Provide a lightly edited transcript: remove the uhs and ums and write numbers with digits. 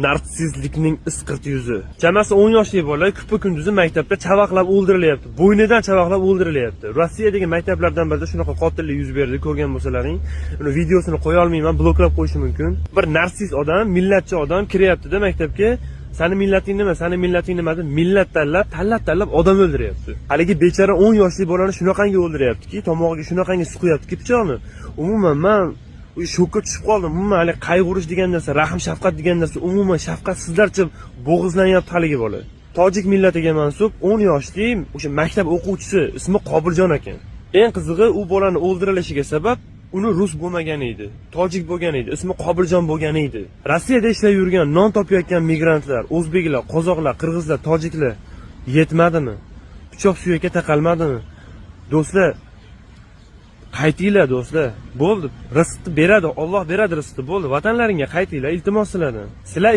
Narsistlikning isqirt yuzi. Chamasi 10 yoshli bola kupa kunduzi maktabda chavaqlab o'ldirilyapti. Bo'ynidan chavaqlab o'ldirilyapti. Rossiyadagi maktablardan birida shunaqa qotillik yuz berdi, ko'rgan bo'lsalaring. Uni videosini qo'ya olmayman, bloklab qo'yishim mumkin. Bir narsist odam, millatchi odam kiryapti-da maktabga. Sani millating nima, sani millating nima deb millat tanlab odam o'ldiryapti. Haligi bechara 10 yoshli bolani shunaqangi o'ldiryaptiki, tomog'iga shunaqangi suqyapti-ki pichoqni. Umuman men shokka tushib qoldim. Umuman hali qayg'urish degan narsa, rahm shafqat degan narsa umuman shafqatsizlarcha bo'g'izlanyapti haligi bola. Tojik millatiga mansub 10 yoshli o'sha maktab o'quvchisi, ismi Qobiljon ekan. Eng qizig'i u bolani o'ldirilishiga sabab uni rus bo'lmagan edi, tojik bo'lgan edi, ismi Qobiljon bo'lgan edi. Rossiyada ishlab yurgan, non topayotgan migrantlar, o'zbeklar, qozoqlar, qirg'izlar, tojiklar yetmadimi? Pichoq suyakka taqalmadimi? Do'stlar, qaytinglar do'stlar. Bo'ldi. Rizqni beradi, Alloh beradi rizqni. Bo'ldi. Vatanlaringga qaytinglar, iltimos sizlardan. Sizlar